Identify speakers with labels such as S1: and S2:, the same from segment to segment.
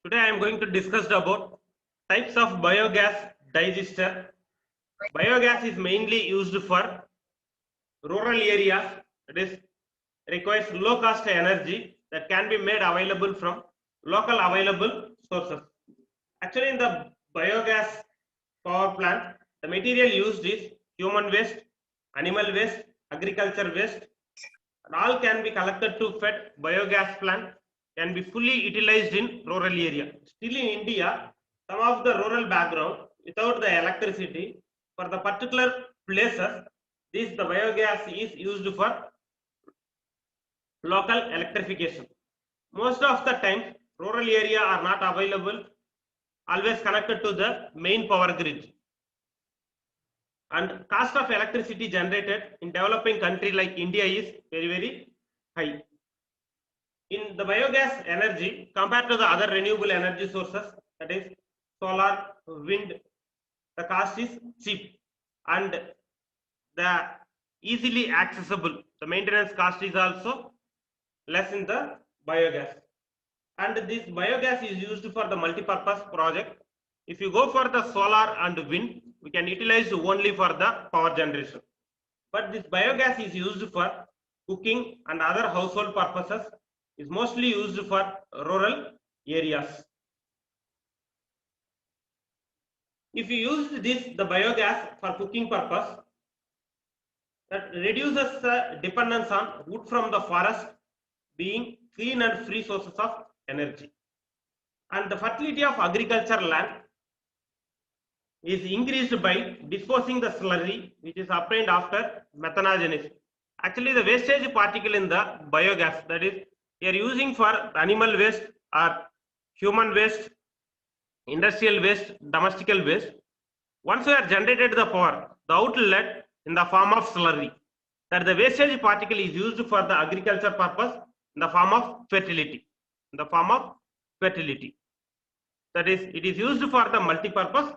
S1: Today I am going to discuss about types of biogas digester. Biogas is mainly used for rural areas, that is requires low cost energy that can be made available from local available sources. Actually, in the biogas power plant, the material used is human waste, animal waste, agriculture waste, and all can be collected to fed biogas plant can be fully utilized in rural area. Still in India, some of the rural background without the electricity for the particular places, this the biogas is used for local electrification. Most of the time, rural area are not available, always connected to the main power grid. And cost of electricity generated in developing country like India is very high. In the biogas energy, compared to the other renewable energy sources, that is solar, wind, the cost is cheap and the easily accessible. The maintenance cost is also less in the biogas. And this biogas is used for the multi-purpose project. If you go for the solar and wind, we can utilize only for the power generation. But this biogas is used for cooking and other household purposes, is mostly used for rural areas. If you use the biogas for cooking purpose, that reduces the dependence on wood from the forest, being clean and free sources of energy. And the fertility of agriculture land is increased by disposing the slurry which is obtained after methanogenesis. Actually, the wastage particle in the biogas, that is, we are using for animal waste or human waste, industrial waste, domestical waste. Once we are generated the power, the outlet in the form of slurry, that the wastage particle is used for the agriculture purpose in the form of fertility. In the form of fertility. That is, it is used for the multi-purpose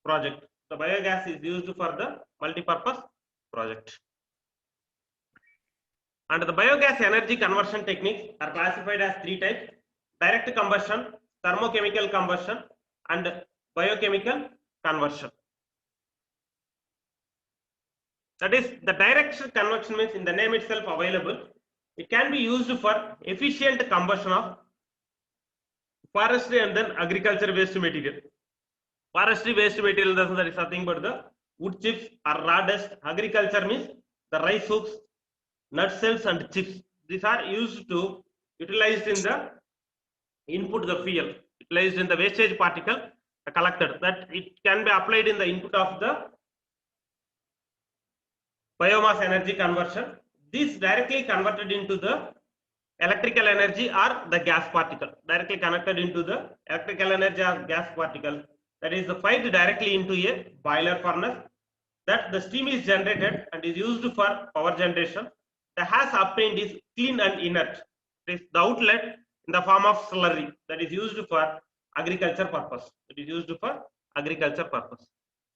S1: project. The biogas is used for the multi-purpose project. And the biogas energy conversion techniques are classified as three types: direct combustion, thermochemical combustion, and biochemical conversion. That is, the direct conversion means in the name itself available. It can be used for efficient combustion of forestry and then agriculture waste material. Forestry waste material, that is nothing but the wood chips or raw dust. Agriculture means the rice hooks, nut shells and chips. These are used to utilized in the input the fuel, utilized in the wastage particle collected, that it can be applied in the input of the biomass energy conversion. This directly converted into the electrical energy or the gas particle, directly connected into the electrical energy or gas particle, that is fired directly into a boiler furnace, that the steam is generated and is used for power generation. The has obtained is clean and inert. It is the outlet in the form of slurry, that is used for agriculture purpose. It is used for agriculture purpose.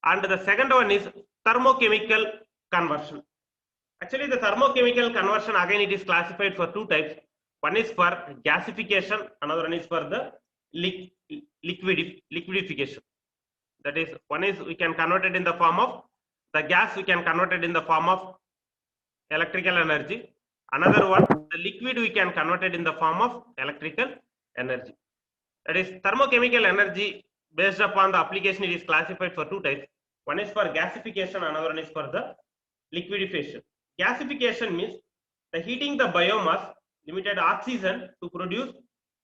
S1: And the second one is thermochemical conversion. Actually, the thermochemical conversion, again, it is classified for two types. One is for gasification, another one is for the liquidification. That is, one is we can convert it in the form of the gas, we can convert it in the form of electrical energy. Another one, the liquid, we can convert it in the form of electrical energy. That is, thermochemical energy based upon the application, it is classified for two types. One is for gasification, another one is for the liquefaction. Gasification means the heating the biomass limited oxygen to produce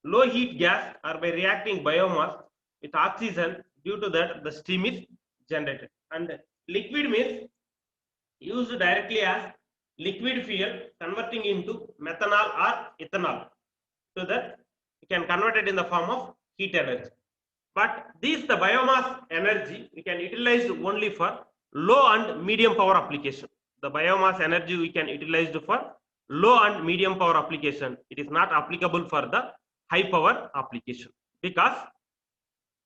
S1: low heat gas, or by reacting biomass with oxygen, due to that the steam is generated. And liquid means used directly as liquid fuel, converting into methanol or ethanol, so that you can convert it in the form of heat energy. But this the biomass energy we can utilize only for low and medium power application. The biomass energy we can utilize for low and medium power application. It is not applicable for the high power application, because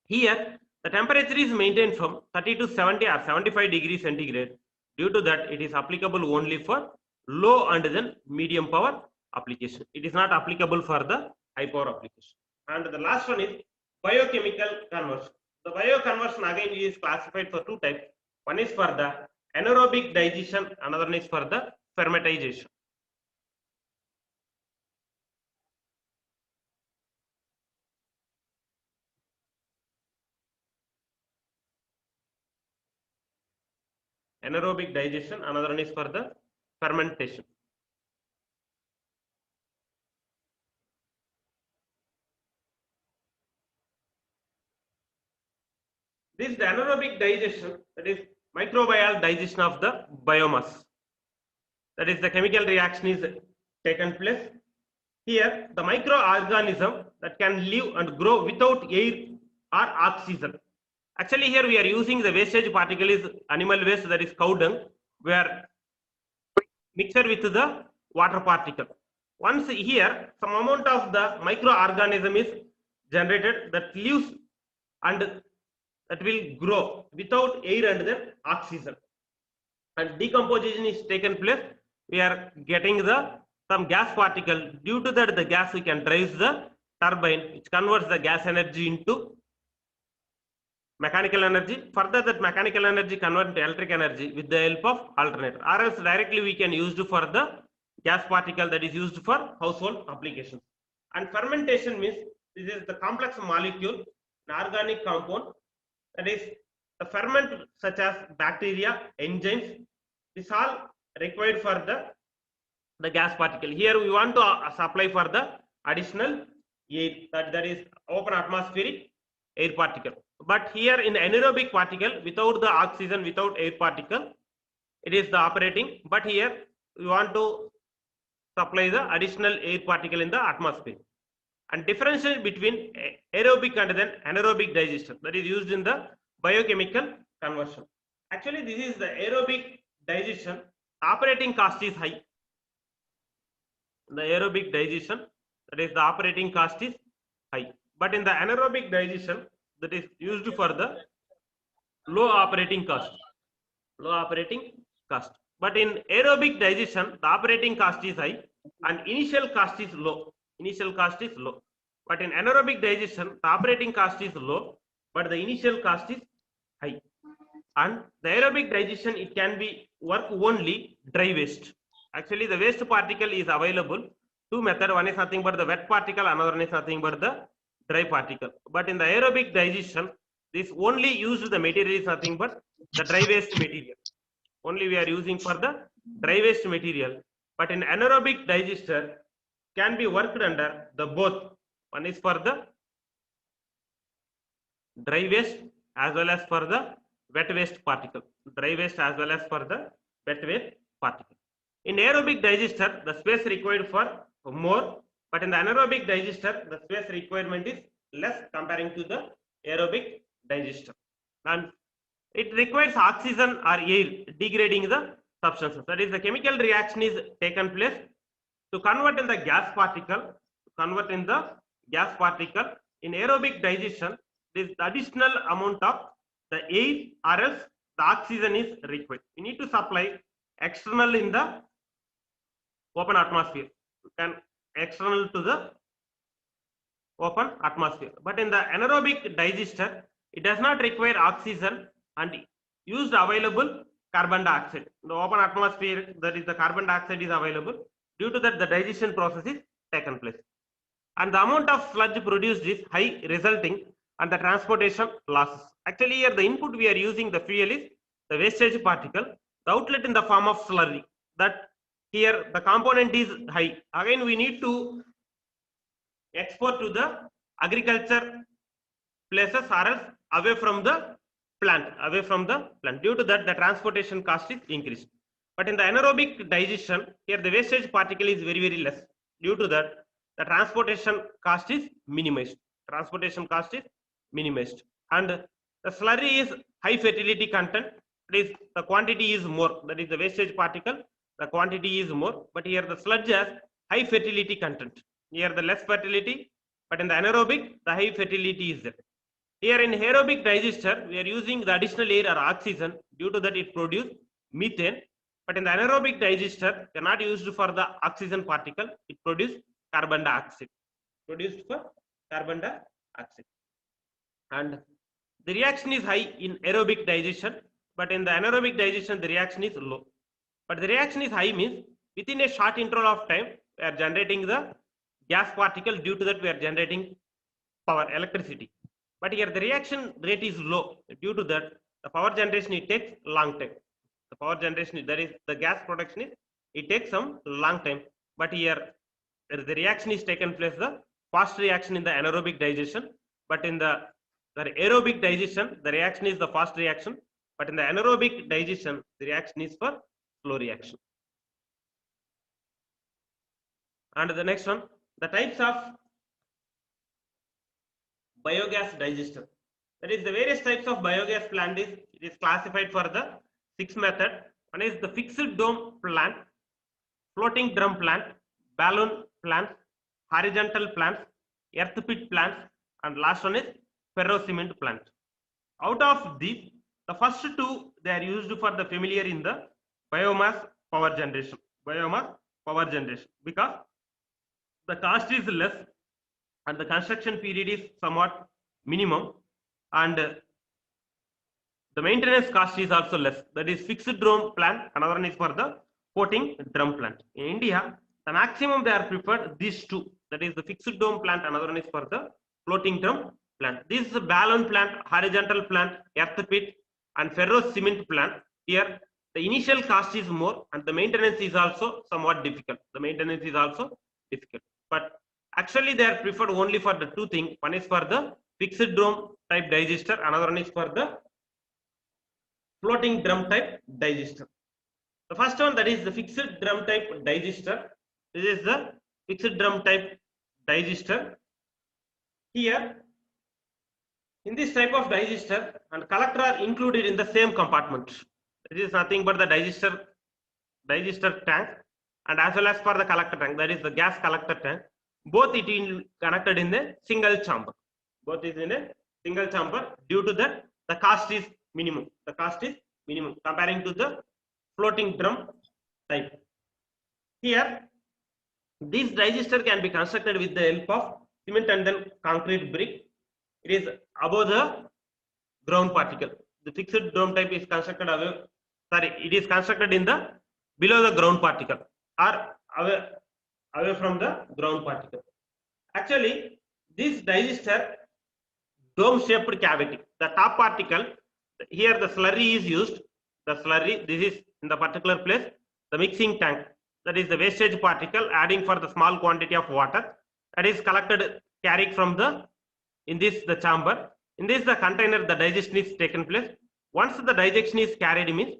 S1: here the temperature is maintained from 30 to 70 or 75 degrees centigrade. Due to that, it is applicable only for low and then medium power application. It is not applicable for the high power application. And the last one is Biochemical conversion. The bioconversion again is classified for two types. One is for the anaerobic digestion, another one is for the fermentization. Anaerobic digestion, another one is for the fermentation. This is the anaerobic digestion, that is microbial digestion of the biomass. That is the chemical reaction is taken place. Here the microorganism that can live and grow without air or oxygen. Actually here we are using the wastage particle is animal waste, that is cow dung. We are mixed with the water particle. Once here some amount of the microorganism is generated that lives and that will grow without air and then oxygen, and decomposition is taken place. We are getting the some gas particle. Due to that the gas we can drive the turbine which converts the gas energy into mechanical energy. Further that mechanical energy convert to electric energy with the help of alternator, or else directly we can use for the gas particle that is used for household applications. And fermentation means this is the complex molecule, an organic compound, that is the ferment such as bacteria, enzymes. This all required for the gas particle. Here we want to supply for the additional air, that is open atmospheric air particle. But here in anaerobic particle, without the oxygen, without air particle, it is the operating. But here we want to supply the additional air particle in the atmosphere. And differentiate between aerobic and then anaerobic digestion, that is used in the biochemical conversion. Actually this is the aerobic digestion. Operating cost is high. The aerobic digestion, that is the operating cost is high. But in the anaerobic digestion, that is used for the low operating cost. Low operating cost. But in aerobic digestion, the operating cost is high and initial cost is low. Initial cost is low. But in anaerobic digestion, the operating cost is low, but the initial cost is high. And the aerobic digestion, it can be work only dry waste. Actually the waste particle is available two method. One is nothing but the wet particle, another one is nothing but the dry particle. But in the aerobic digestion, this only used the material is nothing but the dry waste material. Only we are using for the dry waste material. But in anaerobic digester can be worked under the both. One is for the dry waste as well as for the wet waste particle. Dry waste as well as for the wet waste particle. In aerobic digester, the space required for more, but in the anaerobic digester, the space requirement is less comparing to the aerobic digester. And it requires oxygen or air degrading the substances. That is, the chemical reaction is taken place to convert in the gas particle. In aerobic digestion, this additional amount of the air or else the oxygen is required. We need to supply external in the open atmosphere. You can external to the open atmosphere. But in the anaerobic digester, it does not require oxygen and used available carbon dioxide. In the open atmosphere, that is the carbon dioxide is available. Due to that, the digestion process is taken place. And the amount of sludge produced is high, resulting and the transportation losses. Actually here the input we are using the fuel is the wastage particle, the outlet in the form of slurry. That here the component is high. Again we need to export to the agriculture places or else away from the plant. Due to that the transportation cost is increased. But in the anaerobic digestion, here the wastage particle is very, very less. Due to that the transportation cost is minimized. And the slurry is high fertility content. That is, the quantity is more. That is the wastage particle, the quantity is more. But here the sludge has high fertility content. Here the less fertility, but in the anaerobic the high fertility is there. Here in aerobic digester we are using the additional air or oxygen. Due to that it produces methane. But in the anaerobic digester cannot used for the oxygen particle. It produces carbon dioxide. and the reaction is high in aerobic digestion, but in the anaerobic digestion the reaction is low. But the reaction is high means within a short interval of time we are generating the gas particle, due to that we are generating power, electricity. But here the reaction rate is low, due to that the power generation it takes long time. The power generation, that is the gas production is, it takes some long time. But here the reaction is taken place, the fast reaction in the anaerobic digestion, but in the aerobic digestion the reaction is the fast reaction, but in the anaerobic digestion the reaction is for slow reaction. And the next one, the types of biogas digester. That is the various types of biogas plant is, it is classified for the 6 method. One is the fixed dome plant, floating drum plant, balloon plants, horizontal plants, earth pit plants, and last one is ferrocement plant. Out of these, the first two they are used for the familiar in the biomass power generation. Biomass power generation, because the cost is less and the construction period is somewhat minimum, and the maintenance cost is also less. That is fixed dome plant, another one is for the floating drum plant. In India, the maximum they are preferred these two, that is the fixed dome plant, another one is for the floating drum plant. This is a balloon plant, horizontal plant, earth pit, and ferrous cement plant. Here the initial cost is more and the maintenance is also somewhat difficult. The maintenance is also difficult, but actually they are preferred only for the two things. One is for the fixed dome type digester, another one is for the floating drum type digester. The first one, that is the fixed drum type digester. This is the fixed drum type digester. Here in this type of digester and collector are included in the same compartment. This is nothing but the digester tank, and as well as for the collector tank, that is the gas collector tank. Both it is connected in a single chamber. Both is in a single chamber. Due to that, the cost is minimum. The cost is minimum comparing to the floating drum type. Here, this digester can be constructed with the help of cement and then concrete brick. It is above the ground particle. The fixed dome type is constructed above. Sorry, it is constructed in the below the ground particle or away from the ground particle. Actually, this digester dome shaped cavity, the top particle, here the slurry is used. The slurry, this is in the particular place, the mixing tank, that is the wastage particle adding for the small quantity of water that is collected, carried from the in this the chamber. In this the container, the digestion is taken place. Once the digestion is carried means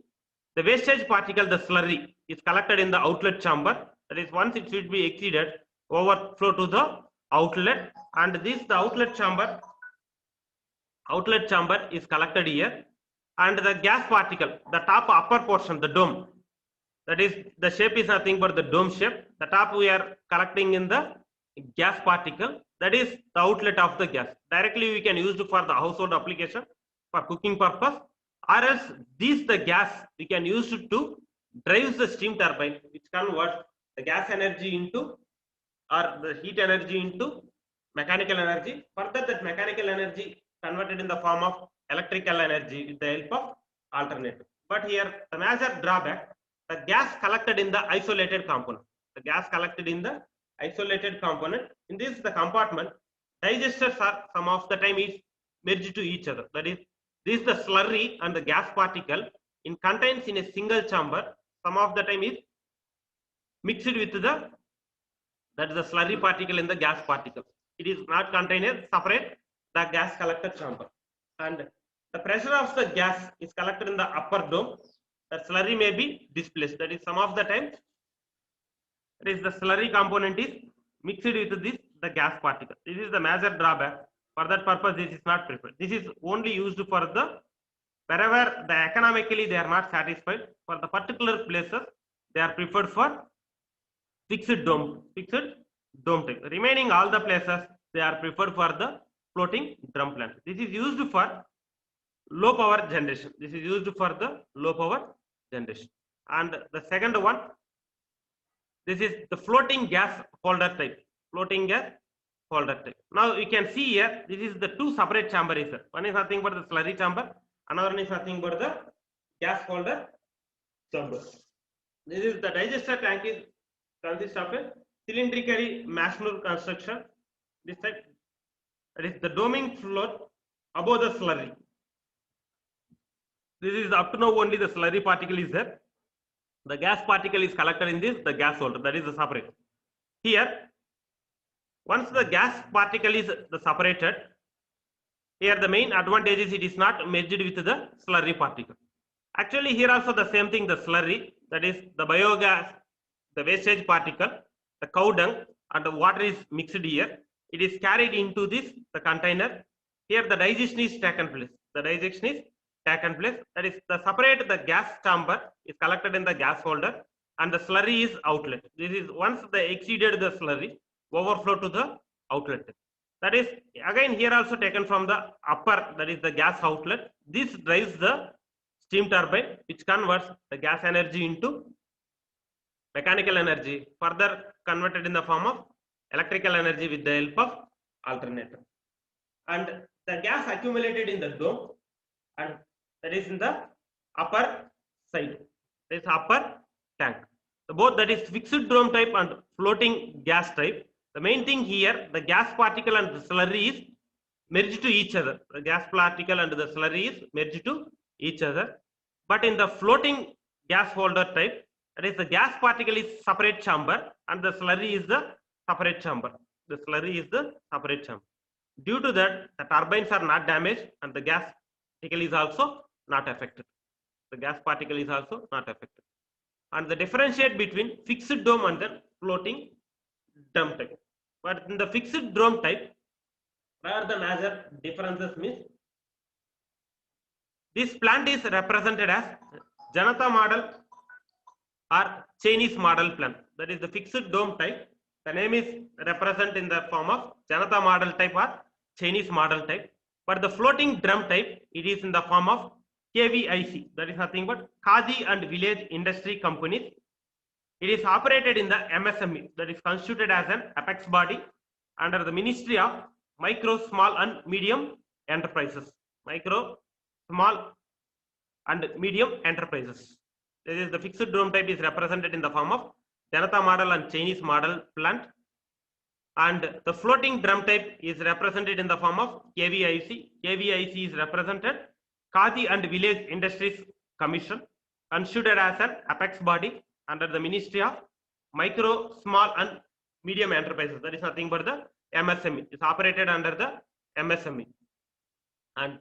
S1: the wastage particle, the slurry, is collected in the outlet chamber. That is, once it should be exceeded, overflow to the outlet, and this the outlet chamber is collected here, and the gas particle, the top upper portion, the dome, that is the shape is nothing but the dome shape. The top we are collecting in the gas particle, that is the outlet of the gas. Directly we can use it for the household application, for cooking purpose, or else this the gas we can use it to drive the steam turbine, which converts the gas energy into, or the heat energy into mechanical energy. Further, that mechanical energy converted in the form of electrical energy with the help of alternator. But here the major drawback, the gas collected in the isolated component. The gas collected in the isolated component. In this the compartment, digesters are some of the time is merged to each other. That is, this the slurry and the gas particle in contains in a single chamber. Some of the time is mixed with the, that is the slurry particle in the gas particle. It is not contained a separate the gas collector chamber, and the pressure of the gas is collected in the upper dome. The slurry may be displaced. That is, some of the time, that is the slurry component is mixed with this the gas particle. This is the major drawback. For that purpose, this is not preferred. This is only used for the wherever the economically they are not satisfied. For the particular places, they are preferred for fixed dome type. Remaining all the places, they are preferred for the floating drum plant. This is used for low power generation. This is used for the low power generation. And the second one, this is the floating gas holder type. Floating gas holder type. Now you can see here, this is the two separate chamber is there. One is nothing but the slurry chamber, another one is nothing but the gas holder chamber. This is the digester tank is consists of a cylindrically masonry construction. This type, that is the doming floor above the slurry. This is up to now only the slurry particle is there. The gas particle is collected in this, the gas holder, that is the separate. Here, once the gas particle is separated, here the main advantage is it is not merged with the slurry particle. Actually, here also the same thing, the slurry, that is the biogas, the wastage particle, the cow dung and the water is mixed here. It is carried into this, the container. Here the digestion is taken place. The digestion is taken place. That is the separate, the gas chamber is collected in the gas holder and the slurry is outlet. This is once they exceeded the slurry, overflow to the outlet. That is again here also taken from the upper, that is the gas outlet. This drives the steam turbine which converts the gas energy into mechanical energy, further converted in the form of electrical energy with the help of alternator. And the gas accumulated in the dome, and that is in the upper side, this upper tank. Both, that is fixed dome type and floating gas type. The main thing here, the gas particle and the slurry is merged to each other. The gas particle and the slurry is merged to each other. But in the floating gas holder type, that is the gas particle is separate chamber and the slurry is the separate chamber. The slurry is the separate chamber. Due to that, the turbines are not damaged and the gas particle is also not affected. The gas particle is also not affected. And the differentiate between fixed dome and the floating dome type. But in the fixed dome type, where the major differences means, this plant is represented as Janata model or Chinese model plant. That is the fixed dome type. The name is represented in the form of Janata model type or Chinese model type. But the floating drum type, it is in the form of KVIC. That is nothing but Kazi and Village Industry Companies. It is operated in the MSME, that is constituted as an apex body under the Ministry of Micro, Small and Medium Enterprises. Micro, Small and Medium Enterprises. This is the fixed dome type is represented in the form of Janata model and Chinese model plant. And the floating drum type is represented in the form of KVIC. KVIC is represented Kazi and Village Industries Commission, constituted as an apex body under the Ministry of Micro, Small and Medium Enterprises. That is nothing but the MSME. It is operated under the MSME. And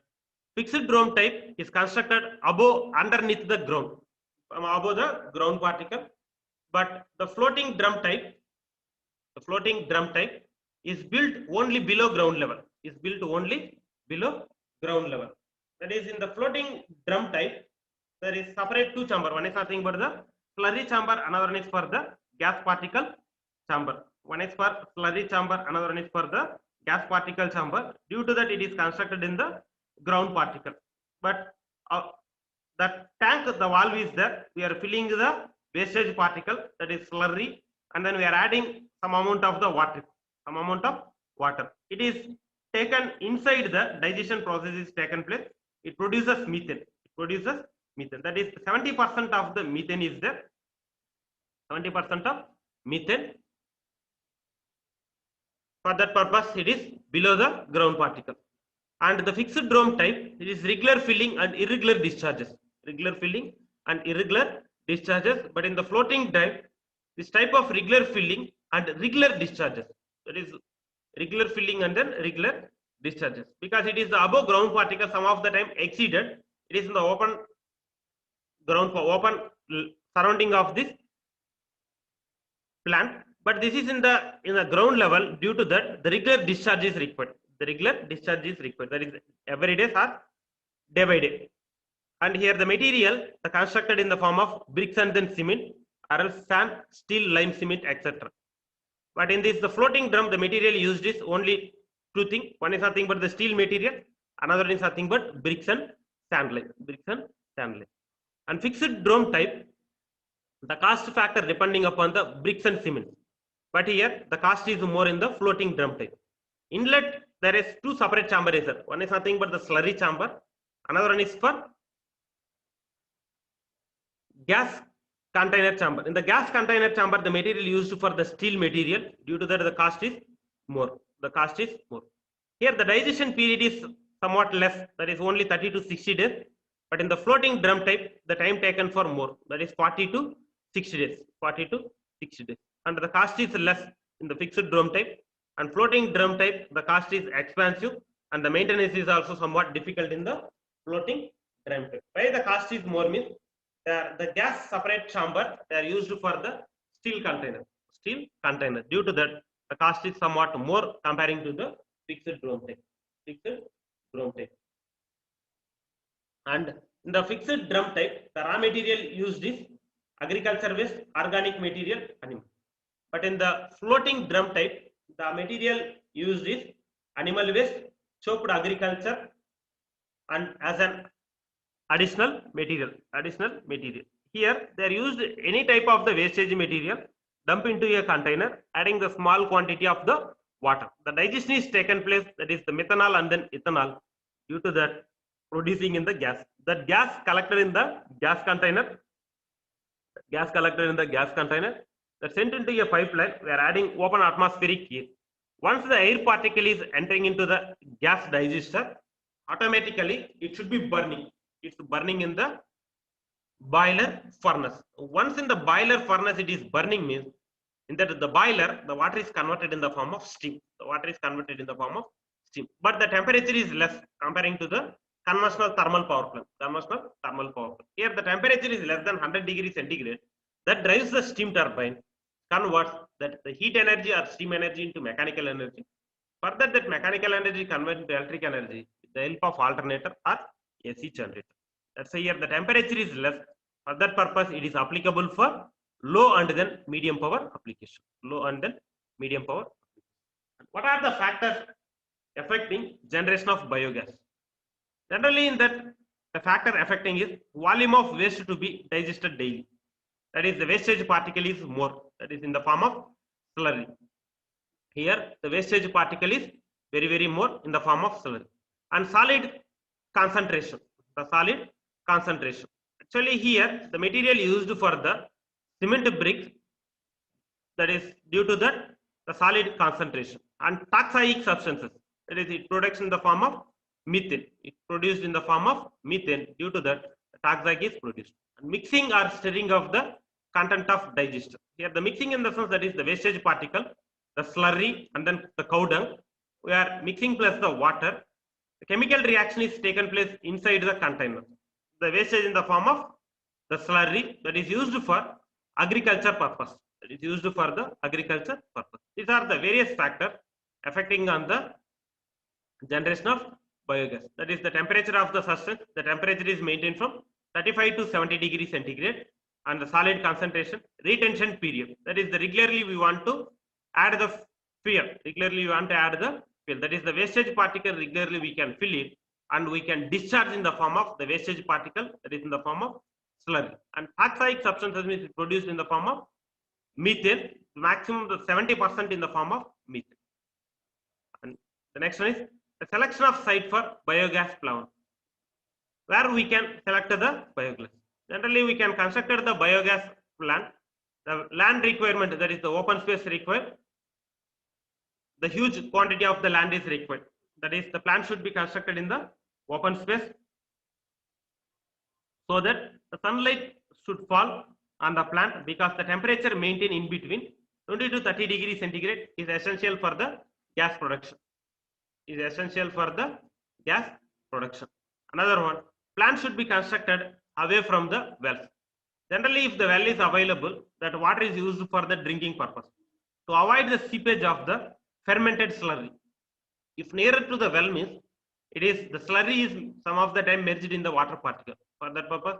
S1: fixed dome type is constructed above, underneath the ground, above the ground particle. But the floating drum type, is built only below ground level. Is built only below ground level. That is in the floating drum type, there is separate two chamber. One is nothing but the slurry chamber, another one is for the gas particle chamber. One is for slurry chamber, another one is for the gas particle chamber. Due to that, it is constructed in the ground particle. But the tank, the valve is there. We are filling the wastage particle, that is slurry, and then we are adding some amount of the water. It is taken inside the digestion process is taken place. It produces methane. That is 70% of the methane is there. 70% of methane. For that purpose, it is below the ground particle. And the fixed dome type, it is regular filling and irregular discharges. Regular filling and irregular discharges. But in the floating type, this type of regular filling and regular discharges. That is regular filling and then regular discharges. Because it is the above ground particle, some of the time exceeded. It is in the open ground, open surrounding of this plant. But this is in the ground level. Due to that, the regular discharge is required. The regular discharge is required. That is every day or day by day. And here the material constructed in the form of bricks and then cement, or else sand, steel, lime, cement, etc. But in this, the floating drum, the material used is only two things. One is nothing but the steel material, another is nothing but bricks and sand lime. And fixed drum type, the cost factor depending upon the bricks and cement. But here the cost is more in the floating drum type. Inlet, there is two separate chambers. One is nothing but the slurry chamber. Another one is for gas container chamber. In the gas container chamber, the material used for the steel material, due to that the cost is more. The cost is more. Here the digestion period is somewhat less, that is only 30 to 60 days. But in the floating drum type, the time taken for more, that is 40 to 60 days. 40 to 60 days. And the cost is less in the fixed drum type. And floating drum type, the cost is expensive and the maintenance is also somewhat difficult in the floating drum type. Why the cost is more means the gas separate chamber, they are used for the steel container. Due to that, the cost is somewhat more comparing to the fixed drum type. And in the fixed drum type, the raw material used is agriculture waste, organic material, animal. But in the floating drum type, the material used is animal waste, chopped agriculture, and as an additional material. Here they are used any type of the wastage material, dump into a container, adding the small quantity of the water. The digestion is taken place, that is the methanol and then ethanol. Due to that, producing in the gas. That gas collected in the gas container, that sent into a pipeline. We are adding open atmospheric air. Once the air particle is entering into the gas digester, automatically it should be burning. It's burning in the boiler furnace. Once in the boiler furnace it is burning means in that the boiler, the water is converted in the form of steam. But the temperature is less comparing to the conventional thermal power plant. Here the temperature is less than 100 degrees centigrade. That drives the steam turbine, converts that the heat energy or steam energy into mechanical energy. Further, that mechanical energy converts into electric energy with the help of alternator or AC generator. That's why here the temperature is less. For that purpose, it is applicable for low and then medium power application. What are the factors affecting generation of biogas? Generally, in that the factor affecting is volume of waste to be digested daily. That is, the wastage particle is more. That is in the form of slurry. Here, the wastage particle is very more in the form of slurry. And solid concentration. Actually, here the material used for the cement bricks, that is due to that the solid concentration. And toxic substances, that is it produced in the form of methane. Due to that the toxic is produced. And mixing or stirring of the content of digester. Here the mixing in the sense, that is the wastage particle, the slurry and then the cow dung. We are mixing plus the water. The chemical reaction is taken place inside the container. The wastage in the form of the slurry, that is used for agriculture purpose. These are the various factors affecting on the generation of biogas. That is the temperature of the substance. The temperature is maintained from 35 to 70 degrees centigrade, and the solid concentration, retention period. That is the regularly we want to add the fuel. That is the wastage particle. Regularly we can fill it, and we can discharge in the form of the wastage particle. That is in the form of slurry. And toxic substances is produced in the form of methane. Maximum the 70% in the form of methane. And the next one is the selection of site for biogas plant, where we can select the biogas. Generally, we can construct the biogas plant. The land requirement, that is the open space required. The huge quantity of the land is required. That is, the plant should be constructed in the open space, so that the sunlight should fall on the plant, because the temperature maintained in between 20 to 30 degrees centigrade is essential for the gas production. Another one, plant should be constructed away from the wells. Generally, if the well is available, that water is used for the drinking purpose. To avoid the seepage of the fermented slurry, if nearer to the well means, it is the slurry is some of the time merged in the water particle. For that purpose,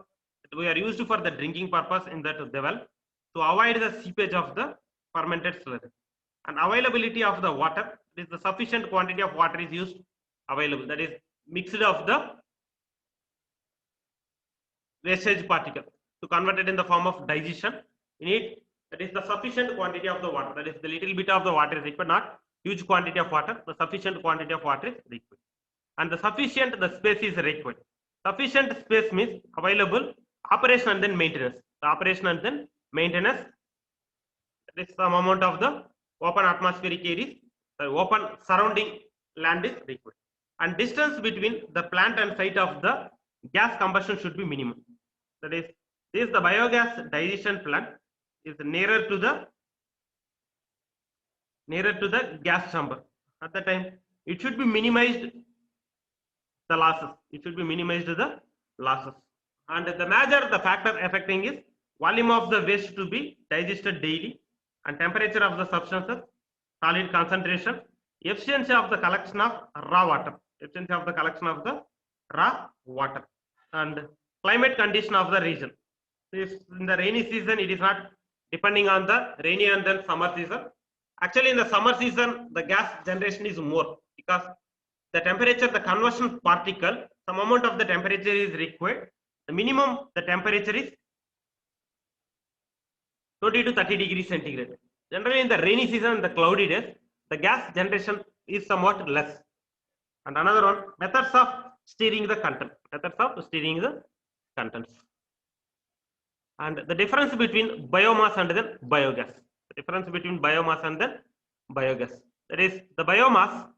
S1: we are used for the drinking purpose in that the well, to avoid the seepage of the fermented slurry. And availability of the water, is the sufficient quantity of water is used available, that is mixed of the wastage particle to convert it in the form of digestion in it. That is the sufficient quantity of the water, that is the little bit of the water is required, not huge quantity of water, the sufficient quantity of water is required. And the sufficient, the space is required. Sufficient space means available operation and then maintenance. The operation and then maintenance, that is some amount of the open atmospheric areas, the open surrounding land is required. And distance between the plant and site of the gas combustion should be minimum. That is, this the biogas digestion plant is nearer to the gas chamber. At the time, it should be minimized the losses. It should be minimized the losses. And the factor affecting is volume of the waste to be digested daily, and temperature of the substances, solid concentration, efficiency of the collection of raw water, and climate condition of the region. In the rainy season, it is not depending on the rainy and then summer season. Actually, in the summer season, the gas generation is more because the temperature, the conversion particle, some amount of the temperature is required. The minimum, the temperature is 20 to 30 degrees centigrade. Generally, in the rainy season, the cloudy days, the gas generation is somewhat less. And another one, methods of steering the content. And the difference between biomass and then biogas. That is, the biomass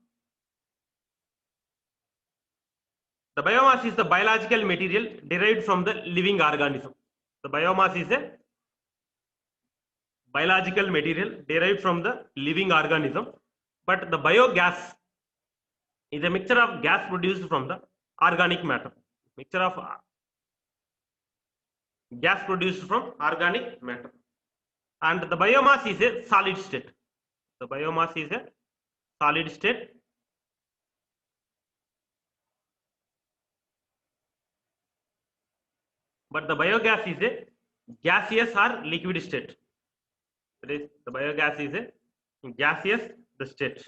S1: is the biological material derived from the living organism. The biomass is a biological material derived from the living organism, but the biogas is a mixture of gas produced from the organic matter. And the biomass is a solid state. But the biogas is a gaseous or liquid state. That is, the biogas is a gaseous state.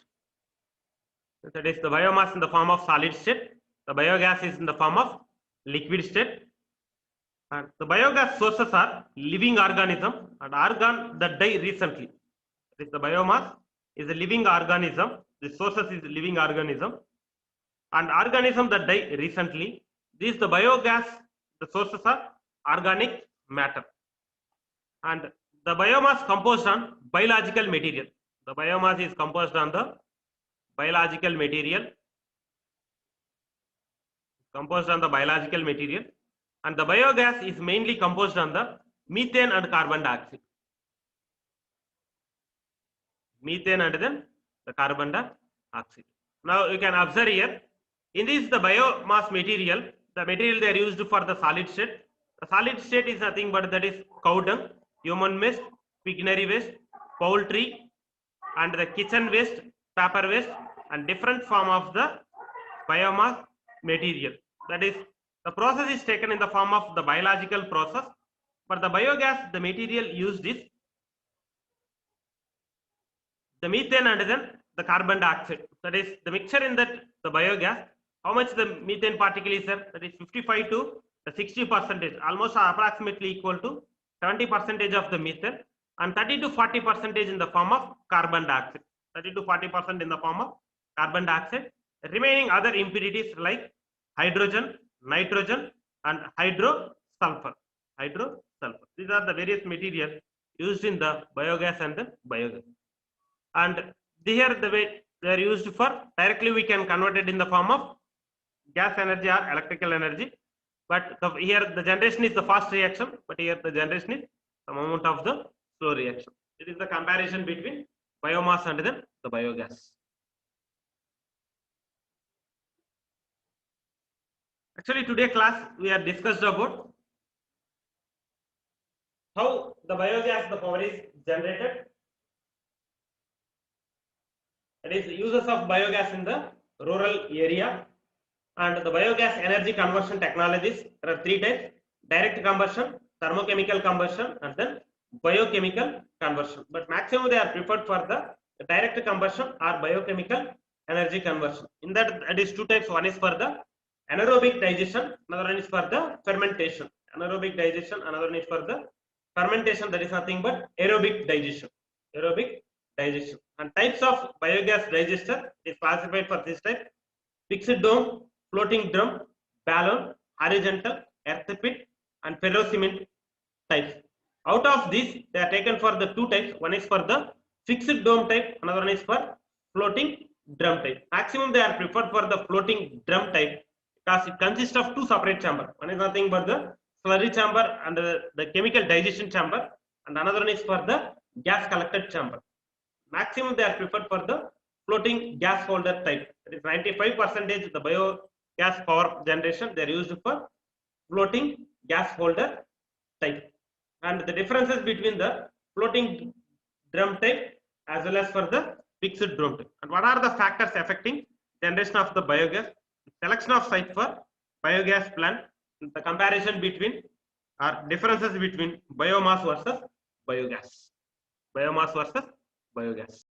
S1: That is, the biomass in the form of solid state. The biogas is in the form of liquid state. And the biogas sources are living organism and organ that die recently. That is, the biomass is a living organism. The sources is living organism and organism that die recently. This the biogas. The sources are organic matter. And the biomass composed on biological material. The biomass is composed on the biological material. And the biogas is mainly composed on the methane and carbon dioxide. Now you can observe here, in this the biomass material, the material they are used for the solid state. The solid state is nothing but that is cow dung, human waste, pignery waste, poultry, and the kitchen waste, paper waste, and different form of the biomass material. That is, the process is taken in the form of the biological process. For the biogas, the material used is the methane and then the carbon dioxide. That is, the mixture in that the biogas, how much the methane particle is there? That is 55 to 60%, almost approximately equal to 70% of the methane, and 30 to 40% in the form of carbon dioxide. Remaining other impurities like hydrogen, nitrogen, and hydrosulfur. These are the various materials used in the biogas and the biogas. And here the way they are used for directly we can convert it in the form of gas energy or electrical energy. But here the generation is the fast reaction, but here the generation is some amount of the slow reaction. It is the comparison between biomass and then the biogas. Actually, today class we have discussed about how the biogas, the power is generated. That is, uses of biogas in the rural area, and the biogas energy conversion technologies. There are three types: direct combustion, thermochemical combustion, and then biochemical conversion. But maximum they are preferred for the direct combustion or biochemical energy conversion. In that, it is two types. One is for the anaerobic digestion, another one is for the fermentation. Anaerobic digestion, another one is for the fermentation. That is nothing but aerobic digestion. digestion. And types of biogas digester is classified for this type: fixed dome, floating drum, balloon, horizontal, earth pit, and ferrocement types. Out of these, they are taken for the two types. One is for the fixed dome type, another one is for floating drum type. Maximum they are preferred for the floating drum type because it consists of two separate chambers. One is nothing but the slurry chamber and the chemical digestion chamber, and another one is for the gas collected chamber. Maximum they are preferred for the floating gas holder type. It is 95% the biogas power generation they are used for floating gas holder type. And the differences between the floating drum type as well as for the fixed drum type. And what are the factors affecting generation of the biogas? Selection of site for biogas plant, the comparison between or differences between biomass versus biogas. Biomass versus biogas.